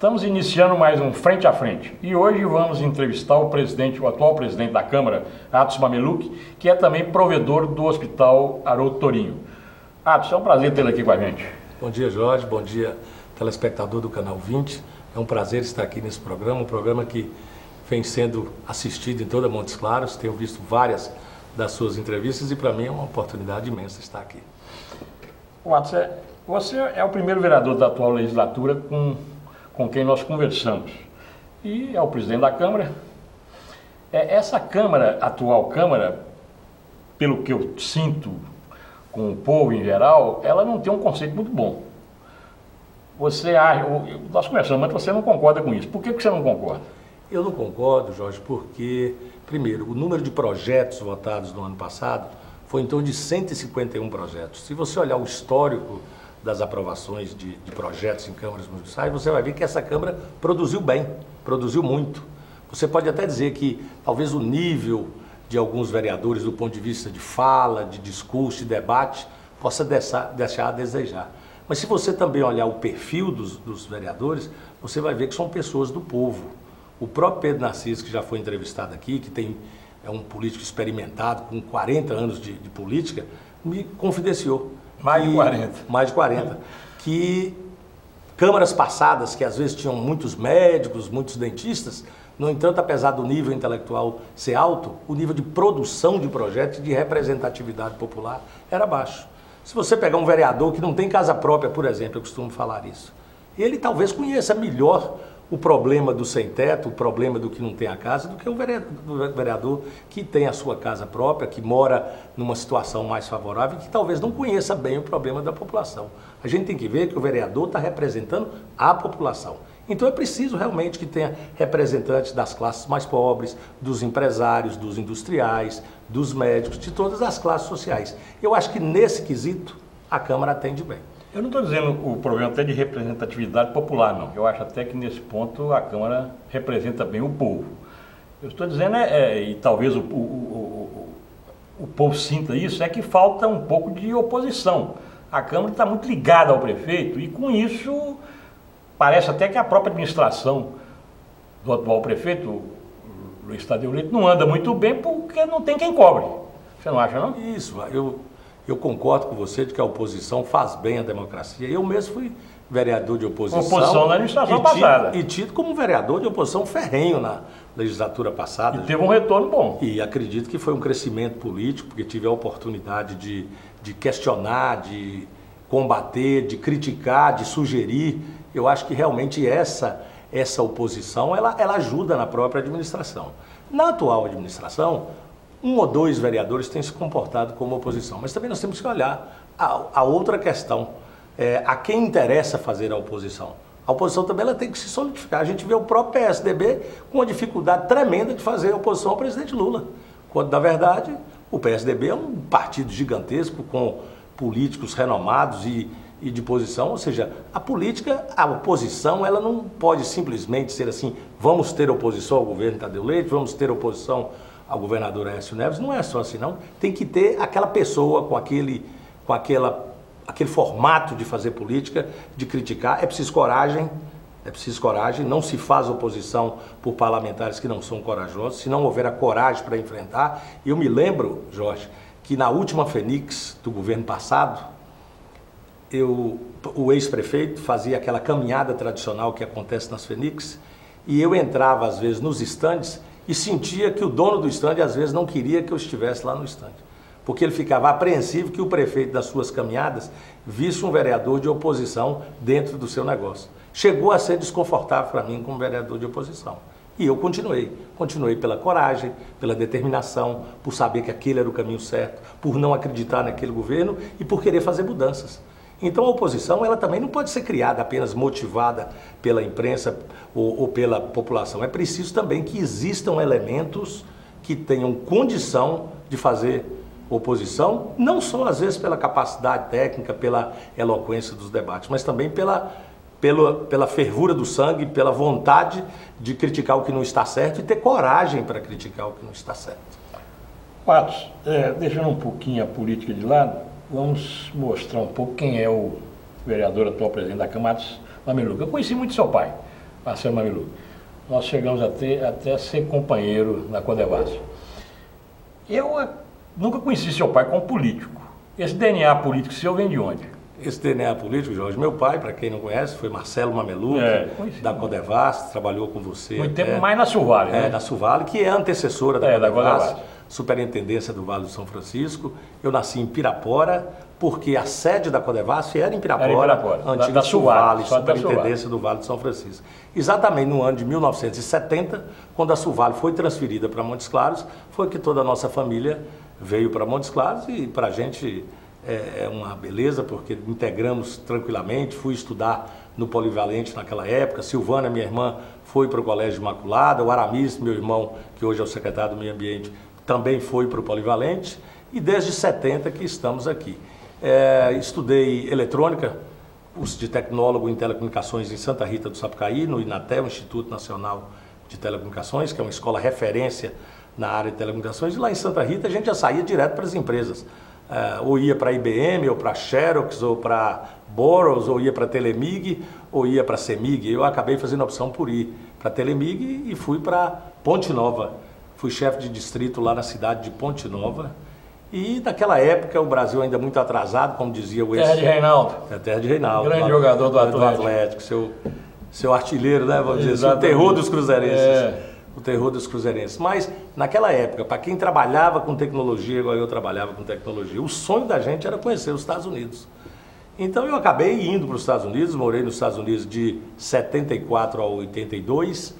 Estamos iniciando mais um Frente a Frente e hoje vamos entrevistar o atual presidente da Câmara, Atos Mameluque, que é também provedor do Hospital Haroldo Torinho. Atos, é um prazer tê-lo aqui com a gente. Bom dia, Jorge, bom dia, telespectador do Canal 20. É um prazer estar aqui nesse programa, um programa que vem sendo assistido em toda Montes Claros. Tenho visto várias das suas entrevistas e para mim é uma oportunidade imensa estar aqui. Atos, você é o primeiro vereador da atual legislatura com quem nós conversamos e é o presidente da Câmara. Essa Câmara, atual Câmara, pelo que eu sinto com o povo em geral, ela não tem um conceito muito bom. Nós conversamos, mas você não concorda com isso. Por que você não concorda? Eu não concordo, Jorge, porque, primeiro, o número de projetos votados no ano passado foi em torno de 151 projetos. Se você olhar o histórico das aprovações de projetos em câmaras municipais, você vai ver que essa Câmara produziu bem, produziu muito. Você pode até dizer que talvez o nível de alguns vereadores do ponto de vista de fala, de discurso, de debate, possa deixar a desejar. Mas se você também olhar o perfil dos vereadores, você vai ver que são pessoas do povo. O próprio Pedro Narciso, que já foi entrevistado aqui, é um político experimentado, com 40 anos de política, me confidenciou. Mais de 40. Mais de 40. Que câmaras passadas, que às vezes tinham muitos médicos, muitos dentistas, no entanto, apesar do nível intelectual ser alto, o nível de produção de projetos e de representatividade popular era baixo. Se você pegar um vereador que não tem casa própria, por exemplo, eu costumo falar isso, ele talvez conheça melhor o problema do sem-teto, o problema do que não tem a casa, do que o vereador que tem a sua casa própria, que mora numa situação mais favorável e que talvez não conheça bem o problema da população. A gente tem que ver que o vereador está representando a população. Então é preciso realmente que tenha representantes das classes mais pobres, dos empresários, dos industriais, dos médicos, de todas as classes sociais. Eu acho que nesse quesito a Câmara atende bem. Eu não estou dizendo o problema até de representatividade popular, não. Eu acho até que nesse ponto a Câmara representa bem o povo. Eu estou dizendo, e talvez o povo sinta isso, é que falta um pouco de oposição. A Câmara está muito ligada ao prefeito e com isso parece até que a própria administração do atual prefeito, Luiz Tadeu Leite, não anda muito bem porque não tem quem cobre. Você não acha, não? Isso, eu concordo com você de que a oposição faz bem à democracia. Eu mesmo fui vereador de oposição. Oposição na administração passada. E tido como vereador de oposição ferrenho na legislatura passada. E teve um retorno bom. E acredito que foi um crescimento político, porque tive a oportunidade de questionar, de combater, de criticar, de sugerir. Eu acho que realmente essa oposição, ela ajuda na própria administração. Na atual administração, um ou dois vereadores têm se comportado como oposição, mas também nós temos que olhar a outra questão, a quem interessa fazer a oposição. A oposição também ela tem que se solidificar. A gente vê o próprio PSDB com uma dificuldade tremenda de fazer oposição ao presidente Lula, quando, na verdade, o PSDB é um partido gigantesco com políticos renomados e de posição, ou seja, a oposição, ela não pode simplesmente ser assim, vamos ter oposição ao governo Tadeu Leite, vamos ter oposição ao governador Aécio Neves, não é só assim não, tem que ter aquela pessoa com aquele formato de fazer política, de criticar, é preciso coragem, não se faz oposição por parlamentares que não são corajosos, se não houver a coragem para enfrentar. Eu me lembro, Jorge, que na última Fenix do governo passado, o ex-prefeito fazia aquela caminhada tradicional que acontece nas Fenix e eu entrava às vezes nos estandes e sentia que o dono do estande às vezes não queria que eu estivesse lá no estande, porque ele ficava apreensivo que o prefeito das suas caminhadas visse um vereador de oposição dentro do seu negócio. Chegou a ser desconfortável para mim como vereador de oposição. E eu continuei pela coragem, pela determinação, por saber que aquele era o caminho certo, por não acreditar naquele governo e por querer fazer mudanças. Então a oposição ela também não pode ser criada apenas motivada pela imprensa ou pela população. É preciso também que existam elementos que tenham condição de fazer oposição, não só às vezes pela capacidade técnica, pela eloquência dos debates, mas também pela fervura do sangue, pela vontade de criticar o que não está certo e ter coragem para criticar o que não está certo. Atos, deixando um pouquinho a política de lado, vamos mostrar um pouco quem é o vereador atual presidente da Câmara, Atos Mameluque. Eu conheci muito seu pai. Marcelo Mameluco, nós chegamos até ser companheiro na Codevasf. Eu nunca conheci seu pai como político. Esse DNA político seu vem de onde? Esse DNA político, Jorge, meu pai, para quem não conhece, foi Marcelo Mameluco, da Codevasf, trabalhou com você. Muito tempo mais na Suvale, né? Na Suvale, que é a antecessora da Codevasf, Superintendência do Vale do São Francisco. Eu nasci em Pirapora, porque a sede da Codevasf era em Pirapora, antiga da Suvale, Superintendência do Vale do São Francisco. Exatamente no ano de 1970, quando a Suvale foi transferida para Montes Claros, foi que toda a nossa família veio para Montes Claros e para a gente é uma beleza, porque integramos tranquilamente. Fui estudar no Polivalente naquela época. Silvana, minha irmã, foi para o Colégio Imaculada. O Aramis, meu irmão, que hoje é o secretário do Meio Ambiente, também foi para o Polivalente. E desde 70 que estamos aqui. Estudei eletrônica, curso de tecnólogo em telecomunicações em Santa Rita do Sapucaí, no INATEL, Instituto Nacional de Telecomunicações, que é uma escola referência na área de telecomunicações. E lá em Santa Rita a gente já saía direto para as empresas. Ou ia para a IBM, ou para a Xerox, ou para Boros, ou ia para a Telemig, ou ia para a Semig. Eu acabei fazendo a opção por ir para a Telemig e fui para Ponte Nova. Fui chefe de distrito lá na cidade de Ponte Nova. E naquela época o Brasil ainda muito atrasado, como dizia o Terra de Reinaldo. Terra de Reinaldo. Grande jogador do Atlético. Seu artilheiro, né? Vamos dizer assim, o terror dos cruzeirenses. O terror dos cruzeirenses. Mas, naquela época, para quem trabalhava com tecnologia, igual eu trabalhava com tecnologia, o sonho da gente era conhecer os Estados Unidos. Então, eu acabei indo para os Estados Unidos, morei nos Estados Unidos de 74 a 82.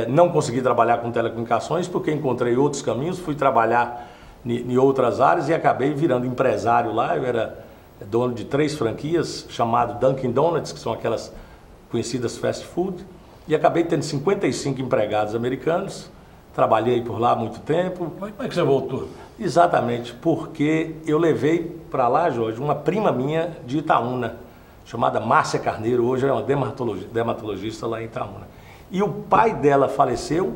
Não consegui trabalhar com telecomunicações, porque encontrei outros caminhos, fui trabalhar em outras áreas e acabei virando empresário lá. Eu era dono de 3 franquias, chamado Dunkin' Donuts, que são aquelas conhecidas fast food. E acabei tendo 55 empregados americanos, trabalhei por lá há muito tempo. Como é que você voltou? Exatamente, porque eu levei para lá, Jorge, uma prima minha de Itaúna, chamada Márcia Carneiro, hoje é uma dermatologista lá em Itaúna. E o pai dela faleceu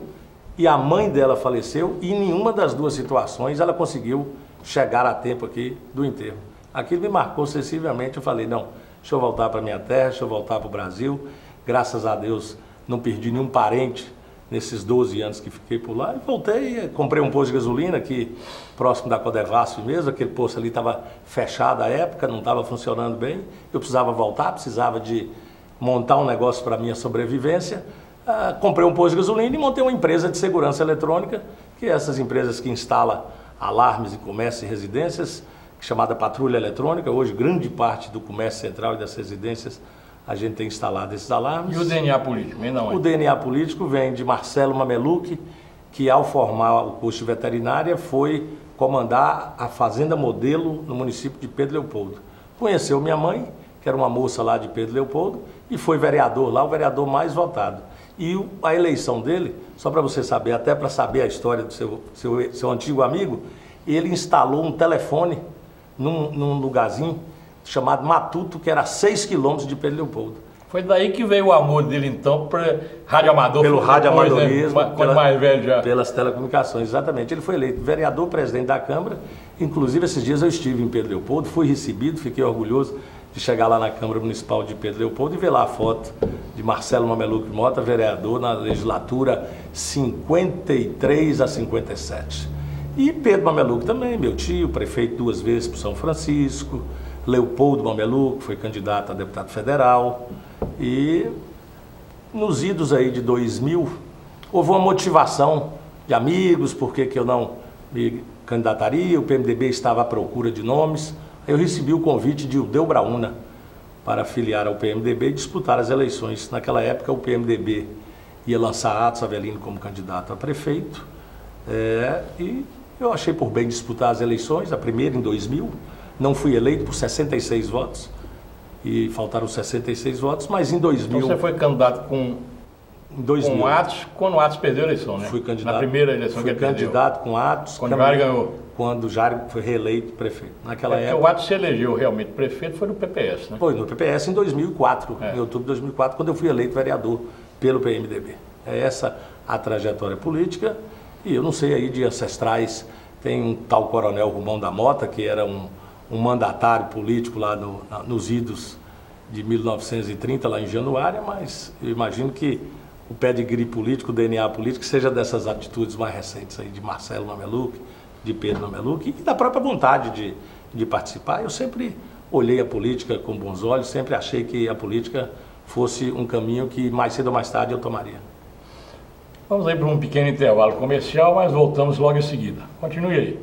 e a mãe dela faleceu, e em nenhuma das duas situações ela conseguiu chegar a tempo aqui do enterro. Aquilo me marcou sensivelmente. Eu falei, não, deixa eu voltar para minha terra, deixa eu voltar para o Brasil. Graças a Deus não perdi nenhum parente nesses 12 anos que fiquei por lá. E voltei, comprei um posto de gasolina aqui próximo da Codevasf mesmo. Aquele posto ali estava fechado à época, não estava funcionando bem. Eu precisava voltar, precisava de montar um negócio para a minha sobrevivência. Comprei um posto de gasolina e montei uma empresa de segurança eletrônica, que é essas empresas que instalam alarmes em comércio e residências, chamada Patrulha Eletrônica. Hoje, grande parte do comércio central e das residências a gente tem instalado esses alarmes. E o DNA político? O DNA político vem de Marcelo Mameluco, que ao formar o curso de veterinária foi comandar a Fazenda Modelo no município de Pedro Leopoldo. Conheceu minha mãe, que era uma moça lá de Pedro Leopoldo, e foi vereador lá, o vereador mais votado. E a eleição dele, só para você saber, até para saber a história do seu antigo amigo, ele instalou um telefone num lugarzinho chamado Matuto, que era a 6 quilômetros de Pedro Leopoldo. Foi daí que veio o amor dele, então, para rádio amador. Pelo radioamadorismo, quando mais velho já. Pelas telecomunicações, exatamente. Ele foi eleito vereador, presidente da Câmara. Inclusive, esses dias eu estive em Pedro Leopoldo, fui recebido, fiquei orgulhoso de chegar lá na Câmara Municipal de Pedro Leopoldo e ver lá a foto de Marcelo Mameluco Mota, vereador na legislatura 53 a 57. E Pedro Mameluco também, meu tio, prefeito 2 vezes para São Francisco. Leopoldo Mameluco foi candidato a deputado federal. E nos idos aí de 2000, houve uma motivação de amigos, porque que eu não me candidataria. O PMDB estava à procura de nomes. Aí eu recebi o convite de Ildeu Brauna para afiliar ao PMDB e disputar as eleições. Naquela época o PMDB ia lançar Atos Avelino como candidato a prefeito. E eu achei por bem disputar as eleições, a primeira em 2000. Não fui eleito por 66 votos, e faltaram 66 votos, mas em 2000... Então você foi candidato com Atos, quando o Atos perdeu a eleição, né? Fui candidato, na primeira eleição que ele perdeu. Fui candidato com Atos. Quando o Jário ganhou. Quando o Jário foi reeleito prefeito. Naquela época... O Atos se elegeu realmente prefeito, foi no PPS, né? Foi no PPS em 2004, em outubro de 2004, quando eu fui eleito vereador pelo PMDB. É essa a trajetória política, e eu não sei aí de ancestrais, tem um tal Coronel Romão da Mota, que era um mandatário político lá nos idos de 1930, lá em Januária, mas eu imagino que o pedigree político, o DNA político, seja dessas atitudes mais recentes aí, de Marcelo Mameluch, de Pedro Mameluch, e da própria vontade de participar. Eu sempre olhei a política com bons olhos, sempre achei que a política fosse um caminho que mais cedo ou mais tarde eu tomaria. Vamos aí para um pequeno intervalo comercial, mas voltamos logo em seguida. Continue aí.